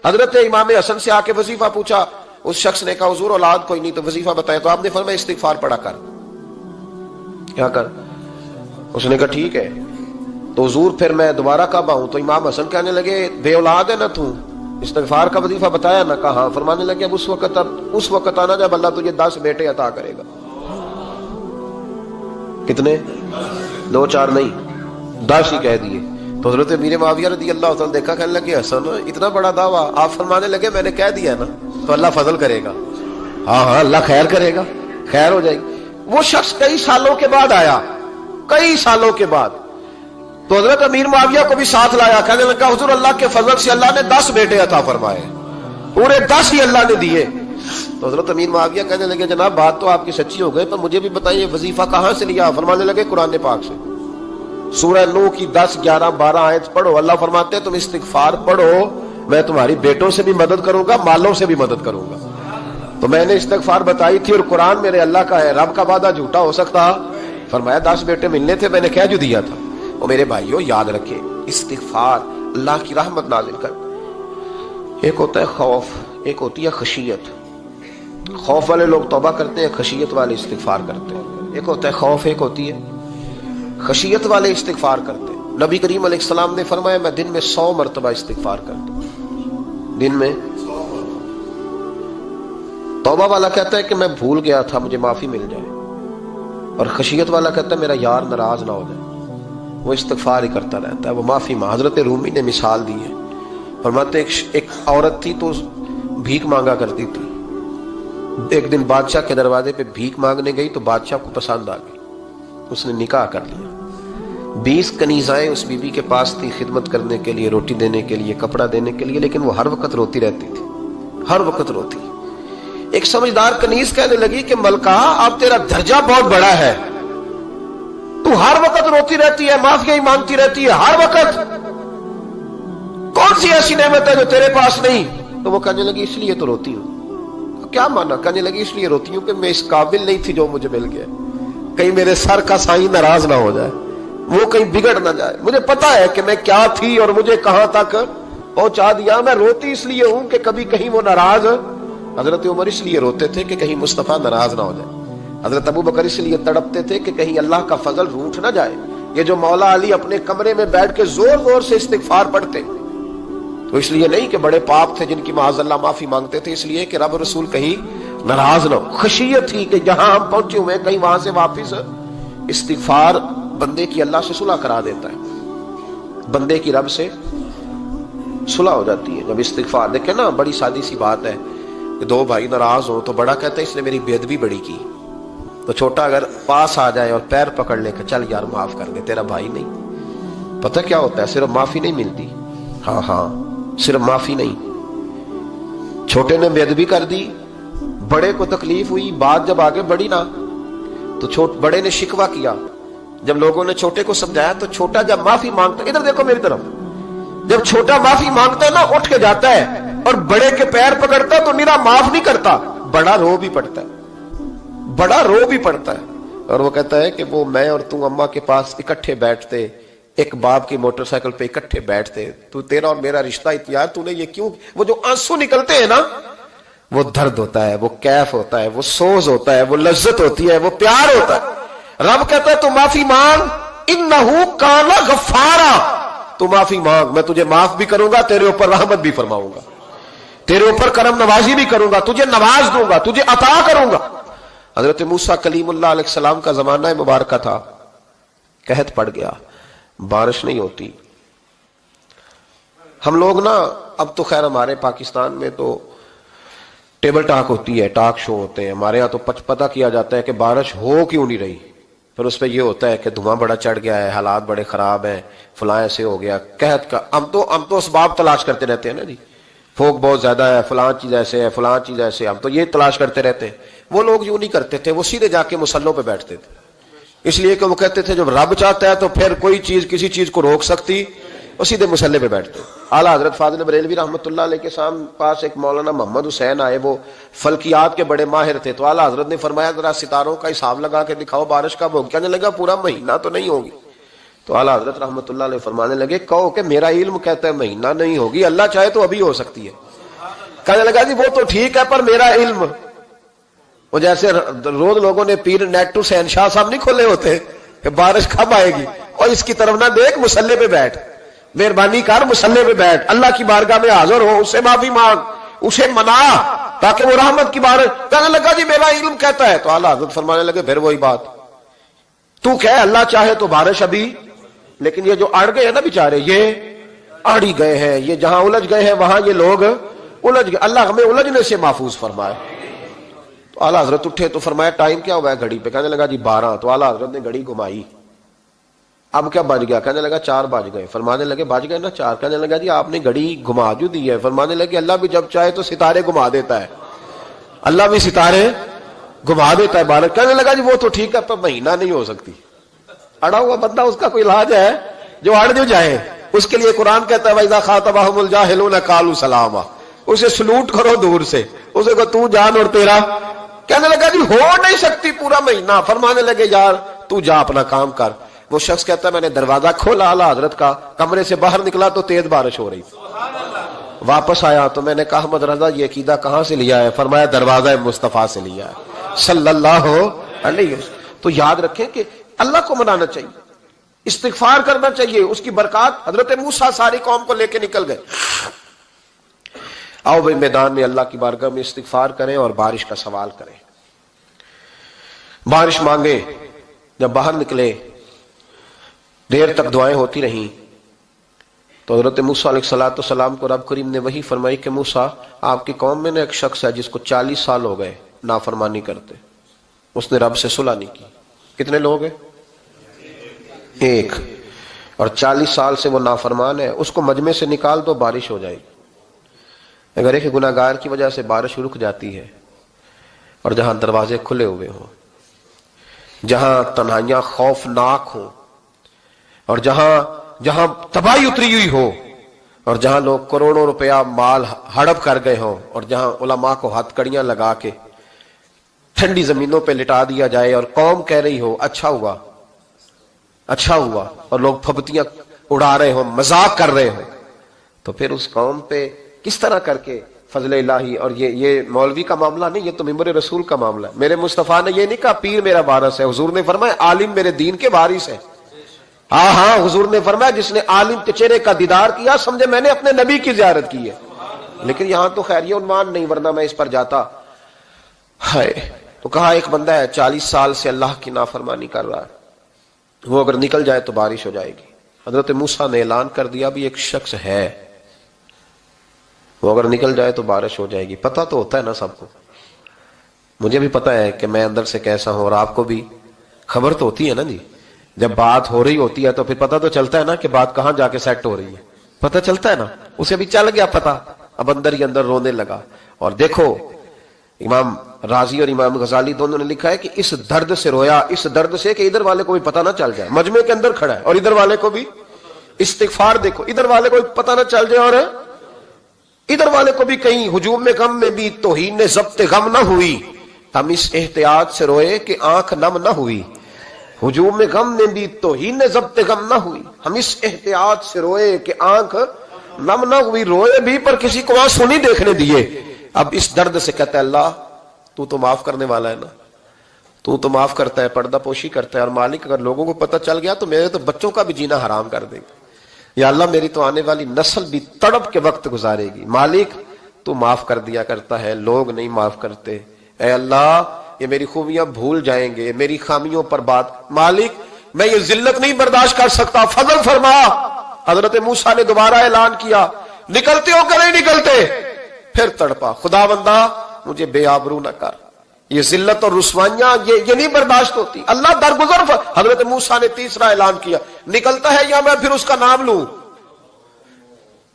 حضرت امام حسن سے آ کے وظیفہ پوچھا، اس شخص نے کہا حضور اولاد کوئی نہیں تو وظیفہ بتایا، تو آپ نے فرمایا استغفار پڑھا کر، کیا کر؟ اس نے کہا ٹھیک ہے۔ تو حضور پھر میں دوبارہ کب آؤں؟ تو امام حسن کہنے لگے بے اولاد ہے نا تو، استغفار کا وظیفہ بتایا نا؟ کہا ہاں۔ فرمانے لگے اب اس وقت آنا جب اللہ تجھے 10 بیٹے عطا کرے گا۔ کتنے؟ 2 4 نہیں، 10 ہی کہہ دیے۔ تو حضرت امیر معاویہ رضی اللہ تعالیٰ دیکھا، کہنے لگے حسن اتنا بڑا دعویٰ؟ آپ فرمانے لگے میں نے کہہ دیا نا تو اللہ فضل کرے گا، ہاں ہاں اللہ خیر کرے گا، خیر ہو جائے گی۔ وہ شخص کئی سالوں کے بعد آیا، کئی سالوں کے بعد، تو حضرت امیر معاویہ کو بھی ساتھ لایا، کہنے لگا حضور اللہ کے فضل سے اللہ نے 10 بیٹے عطا فرمائے، پورے 10 ہی اللہ نے دیے۔ تو حضرت امیر معاویہ کہنے لگے جناب بات تو آپ کی سچی ہو گئی، پر مجھے بھی بتائیے وظیفہ کہاں سے لیا؟ فرمانے لگے قرآن پاک سے، سورہ نوح کی 10 11 12 آیت پڑھو۔ اللہ فرماتے ہیں تم استغفار پڑھو، میں تمہاری بیٹوں سے بھی مدد کروں گا، مالوں سے بھی مدد کروں گا۔ تو میں نے استغفار بتائی تھی، اور قرآن میرے اللہ کا ہے، رب کا وعدہ جھوٹا ہو سکتا؟ فرمایا 10 بیٹے ملنے تھے، میں نے کہہ جو دیا تھا۔ اور میرے بھائیوں یاد رکھے، استغفار اللہ کی رحمت نازل کر۔ ایک ہوتا ہے خوف، ایک ہوتی ہے خشیت۔ خوف والے لوگ توبہ کرتے ہیں، خشیت والے استغفار کرتے ہیں۔ ایک ہوتا ہے خوف، ایک ہوتی ہے خشیت والے استغفار کرتے ہیں۔ نبی کریم علیہ السلام نے فرمایا میں دن میں 100 مرتبہ استغفار کرتا ہوں، دن میں۔ توبہ والا کہتا ہے کہ میں بھول گیا تھا، مجھے معافی مل جائے، اور خشیت والا کہتا ہے میرا یار ناراض نہ ہو جائے، وہ استغفار ہی کرتا رہتا ہے، وہ معافی مانگ۔ حضرت رومی نے مثال دی ہے، فرماتے ایک عورت تھی تو بھیک مانگا کرتی تھی، ایک دن بادشاہ کے دروازے پہ بھیک مانگنے گئی تو بادشاہ کو پسند آ گئی، اس نے نکاح کر لیا۔ 20 کنیزائیں اس بی بی کے پاس تھی خدمت کرنے کے لیے، روٹی دینے کے لیے، کپڑا دینے کے لیے، لیکن وہ ہر وقت روتی رہتی تھی، ہر وقت روتی۔ ایک سمجھدار کنیز کہنے لگی کہ ملکہ اب تیرا درجہ بہت بڑا ہے، تو ہر وقت روتی رہتی ہے، معافی مانگتی رہتی ہے ہر وقت، کون سی ایسی نعمت ہے جو تیرے پاس نہیں؟ تو وہ کہنے لگی اس لیے تو روتی ہوں۔ کیا مانا؟ کہنے لگی اس لیے روتی ہوں کہ میں اس قابل نہیں تھی جو مجھے مل گیا، کہیں میرے سر کا سائیں ناراض نہ ہو جائے، وہ کہیں بگڑ نہ جائے، مجھے پتا ہے کہ میں کیا تھی اور مجھے کہاں تک پہنچا دیا، میں روتی اس لیے ہوں کہ کبھی کہیں وہ ناراض۔ حضرت عمر اس لیے روتے تھے کہ کہیں مصطفیٰ ناراض نہ ہو جائے، حضرت ابو بکر اس لیے تڑپتے تھے کہ کہیں اللہ کا فضل روٹھ نہ جائے۔ یہ جو مولا علی اپنے کمرے میں بیٹھ کے زور زور سے استغفار پڑھتے تو اس لیے نہیں کہ بڑے پاپ تھے جن کی معاذ اللہ معافی مانگتے تھے، اس لیے کہ رب رسول کہیں ناراض نہ ہو۔ خشیت تھی کہ جہاں ہم پہنچے ہوئے کہیں وہاں سے واپس۔ استغفار بندے کی اللہ سے صلح کرا دیتا ہے، بندے کی رب سے صلح ہو جاتی ہے جب استغفار۔ دیکھیں نا بڑی سادی سی بات ہے کہ 2 بھائی ناراض ہوں تو بڑا کہتا ہے اس نے میری بے ادبی بڑی کی، تو چھوٹا اگر پاس آ جائے اور پیر پکڑ لے کہ چل یار معاف کر دے، تیرا بھائی نہیں۔ پتہ کیا ہوتا ہے؟ صرف معافی نہیں ملتی، ہاں صرف معافی نہیں، چھوٹے نے بے ادبی کر دی، بڑے کو تکلیف ہوئی، بات جب آگے بڑھی نا تو بڑے نے شکوہ کیا، جب لوگوں نے چھوٹے کو سمجھایا تو چھوٹا جب معافی مانگتا، ادھر دیکھو میری طرف، جب چھوٹا معافی مانگتا ہے نا اٹھ کے جاتا ہے اور بڑے کے پیر پکڑتا تو میرا معاف نہیں کرتا، بڑا رو بھی پڑتا ہے، بڑا رو بھی پڑتا ہے، اور وہ کہتا ہے کہ وہ میں اور تم اماں کے پاس اکٹھے بیٹھتے، ایک باپ کی موٹر سائیکل پہ اکٹھے بیٹھتے، تو تیرا اور میرا رشتہ یار تو نے یہ کیوں؟ وہ جو آنسو نکلتے ہیں نا وہ درد ہوتا ہے، وہ کیف ہوتا ہے، وہ سوز ہوتا ہے، وہ لذت ہوتی ہے، وہ پیار ہوتا ہے۔ رب کہتا ہے تو معافی مانگ، انہو کان غفارا، تو معافی مانگ، میں تجھے معاف بھی کروں گا، تیرے اوپر رحمت بھی فرماؤں گا، تیرے اوپر کرم نوازی بھی کروں گا، تجھے نواز دوں گا، تجھے عطا کروں گا۔ حضرت موسیٰ کلیم اللہ علیہ السلام کا زمانہ مبارکہ تھا، قحط پڑ گیا، بارش نہیں ہوتی۔ ہم لوگ نا اب تو خیر ہمارے پاکستان میں تو ٹیبل ٹاک ہوتی ہے، ٹاک شو ہوتے ہیں، ہمارے ہاں تو پتہ کیا جاتا ہے کہ بارش ہو کیوں نہیں رہی، پھر اس پہ یہ ہوتا ہے کہ دھواں بڑا چڑھ گیا ہے، حالات بڑے خراب ہیں، فلاں ایسے ہو گیا قحط کا۔ ہم تو اسباب تلاش کرتے رہتے ہیں نا جی، پھوک بہت زیادہ ہے، فلاں چیز ایسے ہے، فلاں چیز ایسے، ہم تو یہ تلاش کرتے رہتے ہیں۔ وہ لوگ یوں نہیں کرتے تھے، وہ سیدھے جا کے مصلوں پہ بیٹھتے تھے، اس لیے کہ وہ کہتے تھے جب رب چاہتا ہے تو پھر کوئی چیز کسی چیز کو روک سکتی، وہ سیدھے مصلے پہ بیٹھتے۔ اعلیٰ حضرت فاضل بریلوی رحمۃ اللہ علیہ کے پاس ایک مولانا محمد حسین آئے، وہ فلکیات کے بڑے ماہر تھے، تو اعلیٰ حضرت نے فرمایا ذرا ستاروں کا حساب لگا کے دکھاؤ بارش کب ہوگی؟ کہنے لگا پورا مہینہ تو نہیں ہوگی، تو اعلیٰ حضرت رحمت اللہ علیہ فرمانے لگے کہو کہ میرا علم کہتا ہے مہینہ نہیں ہوگی، اللہ چاہے تو ابھی ہو سکتی ہے۔ کہنے لگا جی وہ تو ٹھیک ہے پر میرا علم، وہ جیسے روز لوگوں نے پیر نیٹ ٹو سین شاہ صاحب نہیں کھولے ہوتے کہ بارش کب آئے گی، اور اس کی طرف نہ دیکھ، مصلے پہ بیٹھ، مہربانی کر مصلے پہ بیٹھ، اللہ کی بارگاہ میں حاضر ہو، اس سے معافی مانگ، اسے منا تاکہ وہ رحمت کی بارش۔ کہنے لگا جی میرا علم کہتا ہے۔ تو اعلیٰ حضرت فرمانے لگے پھر وہی بات، تو کہ اللہ چاہے تو بارش ابھی، لیکن یہ جو اڑ گئے ہیں نا بیچارے، یہ اڑ ہی گئے ہیں، یہ جہاں الجھ گئے ہیں وہاں یہ لوگ الجھ گئے، اللہ ہمیں الجھنے سے محفوظ فرمائے۔ تو اعلیٰ حضرت اٹھے تو فرمایا ٹائم کیا ہوا ہے گھڑی پہ؟ کہنے لگا جی 12۔ تو اعلیٰ حضرت نے گھڑی گھمائی، اب کیا بج گیا؟ کہنے لگا 4 بج گئے۔ فرمانے لگے بج گئے نا 4؟ کہنے لگا جی آپ نے گھڑی گھما جو دی ہے۔ فرمانے لگے اللہ بھی جب چاہے تو ستارے گھما دیتا ہے، اللہ بھی ستارے گھما دیتا ہے بارش۔ کہنے لگا جی وہ تو ٹھیک ہے پر مہینہ نہیں ہو سکتی۔ اڑا ہوا بندہ، اس کا کوئی علاج ہے؟ جو اڑ جو جائے اس کے لیے قرآن کہتا ہے وَإِذَا خَاطَبَهُمُ الْجَاهِلُونَ قَالُوا سَلَامًا، اسے سلوٹ کرو دور سے، اسے کہو تو جان اور تیرا۔ کہنے لگا جی ہو نہیں سکتی پورا مہینہ۔ فرمانے لگے یار تو جا اپنا کام کر۔ وہ شخص کہتا ہے میں نے دروازہ کھولا اعلیٰ حضرت کا، کمرے سے باہر نکلا تو تیز بارش ہو رہی، واپس آیا تو میں نے کہا احمد رضا یہ عقیدہ کہاں سے لیا ہے؟ فرمایا دروازہ مصطفیٰ سے لیا ہے صلی اللہ علیہ وسلم۔ تو یاد رکھیں کہ اللہ کو منانا چاہیے، استغفار کرنا چاہیے، اس کی برکات۔ حضرت موسیٰ ساری قوم کو لے کے نکل گئے۔ آؤ بھائی میدان میں اللہ کی بارگاہ میں استغفار کریں اور بارش کا سوال کریں، بارش مانگیں۔ جب باہر نکلے دیر تک دعائیں ہوتی رہیں تو حضرت موسیٰ علیہ السلام کو رب کریم نے وحی فرمائی کہ موسیٰ آپ کی قوم میں نے ایک شخص ہے جس کو 40 سال ہو گئے نافرمانی کرتے، اس نے رب سے صلح نہیں کی۔ کتنے لوگ ہیں؟ ایک، اور 40 سال سے وہ نافرمان ہے، اس کو مجمع سے نکال دو بارش ہو جائے گی۔ اگر ایک گناہگار کی وجہ سے بارش رک جاتی ہے، اور جہاں دروازے کھلے ہوئے ہوں، جہاں تنہائیاں خوفناک ہوں، اور جہاں تباہی اتری ہوئی ہو، اور جہاں لوگ کروڑوں روپیہ مال ہڑپ کر گئے ہوں، اور جہاں علماء کو ہتھ کڑیاں لگا کے ٹھنڈی زمینوں پہ لٹا دیا جائے اور قوم کہہ رہی ہو اچھا ہوا اچھا ہوا، اور لوگ پھبتیاں اڑا رہے ہوں، مذاق کر رہے ہوں، تو پھر اس قوم پہ کس طرح کر کے فضل الہی۔ اور یہ مولوی کا معاملہ نہیں، یہ تو ممبر رسول کا معاملہ ہے۔ میرے مصطفیٰ نے یہ نہیں کہا پیر میرا وارث ہے، حضور نے فرمایا عالم میرے دین کے وارث ہے۔ ہاں حضور نے فرمایا جس نے عالم کے چہرے کا دیدار کیا سمجھے میں نے اپنے نبی کی زیارت کی ہے۔ لیکن یہاں تو خیر یہ عنوان نہیں، ورنہ میں اس پر جاتا ہے۔ تو کہا ایک بندہ ہے 40 سال سے اللہ کی نافرمانی کر رہا ہے، وہ اگر نکل جائے تو بارش ہو جائے گی۔ حضرت موسیٰ نے اعلان کر دیا بھی ایک شخص ہے، وہ اگر نکل جائے تو بارش ہو جائے گی۔ پتہ تو ہوتا ہے نا سب کو، مجھے بھی پتہ ہے کہ میں اندر سے کیسا ہوں، اور آپ کو بھی خبر تو ہوتی ہے نا جی۔ جب بات ہو رہی ہوتی ہے تو پھر پتہ تو چلتا ہے نا کہ بات کہاں جا کے سیٹ ہو رہی ہے، پتہ چلتا ہے نا۔ اسے بھی چل گیا پتہ، اب اندر ہی اندر رونے لگا۔ اور دیکھو امام رازی اور امام غزالی دونوں نے لکھا ہے کہ اس درد سے رویا، اس درد سے کہ ادھر والے کو بھی پتہ نہ چل جائے، مجمع کے اندر کھڑا ہے اور ادھر والے کو بھی استغفار، دیکھو ادھر والے کو بھی پتہ نہ چل جائے اور ادھر والے کو بھی کہیں ہجوم میں غم میں بھی توہین نے ضبط غم نہ ہوئی۔ ہم اس احتیاط سے روئے کہ آنکھ نم نہ ہوئی، ہجوم میں غم میں بھی توہین نے ضبط غم نہ ہوئی۔ ہم اس احتیاط سے روئے کہ آنکھ نم نہ ہوئی، روئے بھی پر کسی کو آنسو نہیں دیکھنے دیے۔ اب اس درد سے کہتا ہے اللہ تو معاف کرنے والا ہے نا، تو معاف کرتا ہے، پردہ پوشی کرتا ہے، اور مالک اگر لوگوں کو پتہ چل گیا تو میرے تو بچوں کا بھی جینا حرام کر دے گا، یا اللہ میری تو آنے والی نسل بھی تڑپ کے وقت گزارے گی۔ مالک تو معاف کر دیا کرتا ہے، لوگ نہیں معاف کرتے، اے اللہ یہ میری خوبیاں بھول جائیں گے، میری خامیوں پر بات، مالک میں یہ ذلت نہیں برداشت کر سکتا، فضل فرما۔ حضرت موسیٰ نے دوبارہ اعلان کیا نکلتے ہو کہ نہیں نکلتے؟ پھر تڑپا خدا بندہ مجھے بے آبرو نہ کر، یہ ذلت اور رسوائیاں یہ نہیں برداشت ہوتی، اللہ درگزر۔ حضرت موسیٰ نے تیسرا اعلان کیا نکلتا ہے یا میں پھر اس کا نام لوں،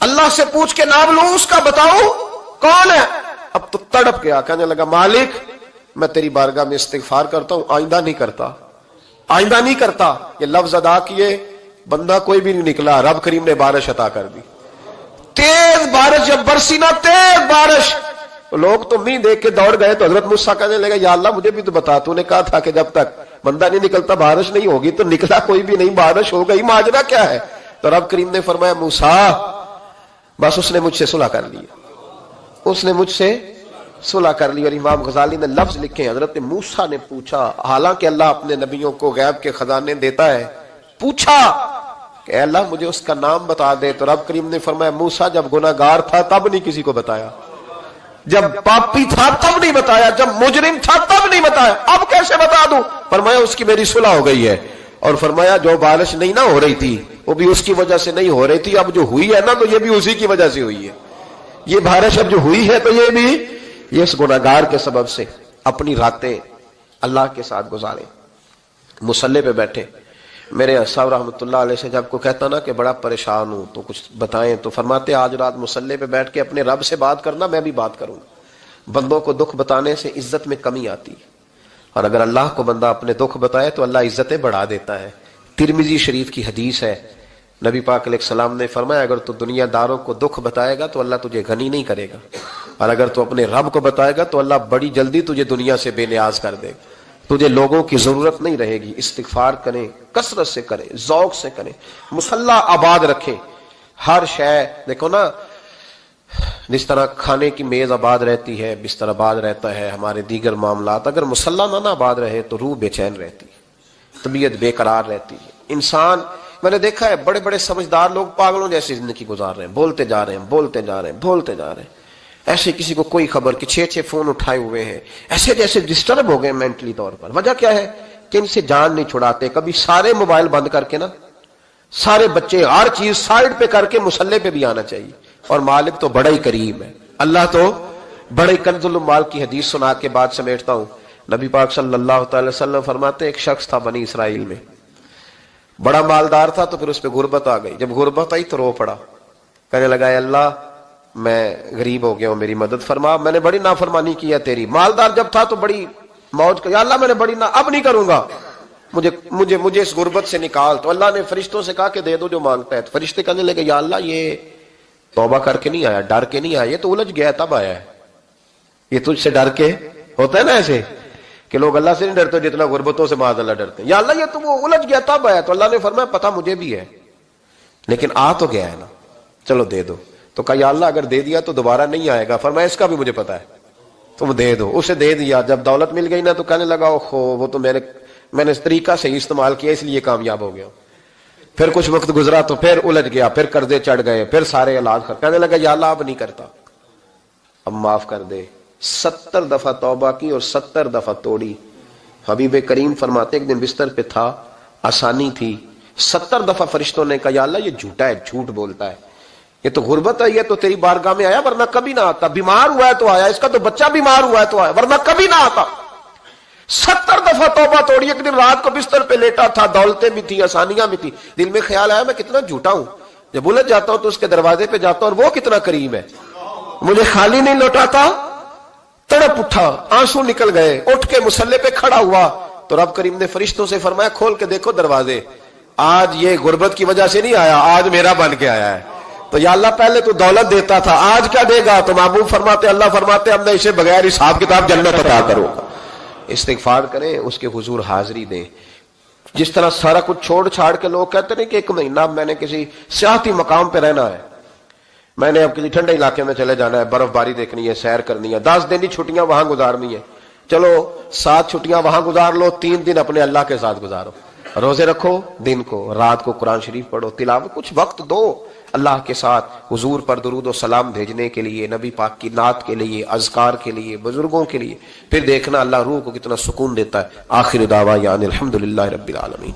اللہ سے پوچھ کے نام لوں اس کا، بتاؤ کون ہے؟ اب تو تڑپ گیا، کہنے لگا مالک میں تیری بارگاہ میں استغفار کرتا ہوں، آئندہ نہیں کرتا، آئندہ نہیں کرتا۔ یہ لفظ ادا کیے، بندہ کوئی بھی نہیں نکلا، رب کریم نے بارش عطا کر دی، تیز بارش جب برسی نا، تیز بارش، لوگ تو نہیں دیکھ کے دوڑ گئے تو حضرت موسیٰ کہنے لگا یا اللہ مجھے بھی تو بتا، تو نے کہا تھا کہ جب تک بندہ نہیں نکلتا بارش نہیں ہوگی، تو نکلا کوئی بھی نہیں، بارش ہو گئی، ماجرا کیا ہے؟ تو رب کریم نے فرمایا موسیٰ بس اس نے مجھ سے صلح کر لی، اس نے مجھ سے صلح کر لی۔ اور امام غزالی نے لفظ لکھے، حضرت موسیٰ نے پوچھا، حالانکہ اللہ اپنے نبیوں کو غیب کے خزانے دیتا ہے، پوچھا کہ اے اللہ مجھے اس کا نام بتا دے، تو رب کریم نے فرمایا موسیٰ جب گناہگار تھا تب نہیں کسی کو بتایا، جب پاپی تھا تب نہیں بتایا، جب مجرم تھا تب نہیں بتایا، اب کیسے بتا دوں؟ فرمایا اس کی میری صلح ہو گئی ہے، اور فرمایا جو بارش نہیں نہ ہو رہی تھی وہ بھی اس کی وجہ سے نہیں ہو رہی تھی، اب جو ہوئی ہے نا تو یہ بھی اسی کی وجہ سے ہوئی ہے، یہ بارش اب جو ہوئی ہے تو یہ بھی یہ اس گناہگار کے سبب سے۔ اپنی راتیں اللہ کے ساتھ گزارے، مصلی پہ بیٹھے۔ میرے صاحب رحمۃ اللہ علیہ سے جب کو کہتا نا کہ بڑا پریشان ہوں تو کچھ بتائیں، تو فرماتے آج رات مصلی پہ بیٹھ کے اپنے رب سے بات کرنا، میں بھی بات کروں گا۔ بندوں کو دکھ بتانے سے عزت میں کمی آتی ہے، اور اگر اللہ کو بندہ اپنے دکھ بتائے تو اللہ عزتیں بڑھا دیتا ہے۔ ترمذی شریف کی حدیث ہے، نبی پاک علیہ السلام نے فرمایا اگر تو دنیا داروں کو دکھ بتائے گا تو اللہ تجھے غنی نہیں کرے گا، اور اگر تو اپنے رب کو بتائے گا تو اللہ بڑی جلدی تجھے دنیا سے بے نیاز کر دے گا، تجھے لوگوں کی ضرورت نہیں رہے گی۔ استغفار کریں، کثرت سے کریں، ذوق سے کریں، مصلی آباد رکھیں، ہر شے دیکھو نا، جس طرح کھانے کی میز آباد رہتی ہے، بستر آباد رہتا ہے، ہمارے دیگر معاملات، اگر مصلی نہ آباد رہے تو روح بے چین رہتی ہے، طبیعت بے قرار رہتی ہے۔ انسان میں نے دیکھا ہے بڑے بڑے سمجھدار لوگ پاگلوں جیسی زندگی گزار رہے ہیں، بولتے جا رہے ہیں، بولتے جا رہے ہیں، بولتے جا رہے ہیں، ایسے کسی کو کوئی خبر کہ 6 فون اٹھائے ہوئے ہیں، ایسے جیسے ڈسٹرب ہو گئے مینٹلی طور پر۔ وجہ کیا ہے کہ ان سے جان نہیں چھڑاتے۔ کبھی سارے موبائل بند کر کے نا، سارے بچے ہر چیز سائڈ پہ کر کے مصلی پہ بھی آنا چاہیے، اور مالک تو بڑا ہی کریم ہے، اللہ تو بڑا ہی کنز المال کی حدیث سنا کے بعد سمیٹتا ہوں۔ نبی پاک صلی اللہ تعالی وسلم فرماتے ایک شخص تھا بنی اسرائیل میں، بڑا مالدار تھا، تو پھر اس پہ غربت آ گئی۔ جب غربت آئی تو رو پڑا، کہنے لگا اے اللہ میں غریب ہو گیا ہوں، میری مدد فرما، میں نے بڑی نافرمانی کی ہے تیری۔ مالدار جب تھا تو بڑی موج کہ یا اللہ میں نے بڑی اب نہیں کروں گا، مجھے اس غربت سے نکال۔ تو اللہ نے فرشتوں سے کہا کہ دے دو جو مانگتا ہے۔ تو فرشتے کہنے لگے یا اللہ یہ توبہ کر کے نہیں آیا، ڈر کے نہیں آیا، یہ تو الجھ گیا تب آیا ہے، یہ تجھ سے ڈر کے ہوتا ہے نا ایسے کہ لوگ اللہ سے نہیں ڈرتے جتنا غربتوں سے معاذ اللہ ڈرتے ہیں۔ یا اللہ یہ تو وہ الجھ گیا تب آیا۔ تو اللہ نے فرمایا پتہ مجھے بھی ہے، لیکن آ تو گیا ہے نا، چلو دے دو۔ تو کہا یا اللہ اگر دے دیا تو دوبارہ نہیں آئے گا۔ فرمایا اس کا بھی مجھے پتا ہے، تم دے دو۔ اسے دے دیا۔ جب دولت مل گئی نا تو کہنے لگا اوہو وہ تو میں نے اس طریقہ سے استعمال کیا اس لیے کامیاب ہو گیا۔ پھر کچھ وقت گزرا تو پھر الجھ گیا، پھر قرضے چڑھ گئے، پھر سارے علاج کہنے لگا یا اللہ اب نہیں کرتا، اب معاف کر دے۔ 70 دفعہ توبہ کی اور 70 دفعہ توڑی۔ حبیب کریم فرماتے ایک دن بستر پہ تھا، آسانی تھی، 70 دفعہ فرشتوں نے کہا یا اللہ یہ جھوٹا ہے، جھوٹ بولتا ہے، یہ تو غربت آئی ہے تو تیری بارگاہ میں آیا ورنہ کبھی نہ آتا، بیمار ہوا ہے تو آیا، اس کا تو بچہ بیمار ہوا ہے تو آیا ورنہ کبھی نہ آتا۔ 70 دفعہ توبہ توڑی۔ ایک دن رات کو بستر پہ لیٹا تھا، دولتیں بھی تھی، آسانیاں بھی تھی، دل میں خیال آیا میں کتنا جھوٹا ہوں، جب الجھ جاتا ہوں تو اس کے دروازے پہ جاتا ہوں اور وہ کتنا کریم ہے، مجھے خالی نہیں لوٹاتا۔ تڑپ اٹھا، آنسو نکل گئے، اٹھ کے مصلی پہ کھڑا ہوا تو رب کریم نے فرشتوں سے فرمایا کھول کے دیکھو دروازے، آج یہ غربت کی وجہ سے نہیں آیا، آج میرا بن کے آیا ہے۔ تو یا اللہ پہلے تو دولت دیتا تھا، آج کیا دے گا؟ تو محبوب فرماتے اللہ فرماتے اب میں اسے بغیر حساب کتاب جنت عطا کروں گا۔ استغفار کریں، اس کے حضور حاضری دیں۔ جس طرح سارا کچھ چھوڑ چھاڑ کے لوگ کہتے ہیں کہ 1 مہینہ میں نے کسی سیاحتی مقام پہ رہنا ہے، میں نے اب کسی ٹھنڈے علاقے میں چلے جانا ہے، برف باری دیکھنی ہے، سیر کرنی ہے، 10 دن کی چھٹیاں وہاں گزارنی ہے، چلو 7 چھٹیاں وہاں گزار لو، 3 دن اپنے اللہ کے ساتھ گزارو، روزے رکھو، دن کو رات کو قرآن شریف پڑھو، تلاوت، کچھ وقت دو اللہ کے ساتھ، حضور پر درود و سلام بھیجنے کے لیے، نبی پاک کی نعت کے لیے، اذکار کے لیے، بزرگوں کے لیے، پھر دیکھنا اللہ روح کو کتنا سکون دیتا ہے۔ آخر دعوانا الحمدللہ رب العالمین۔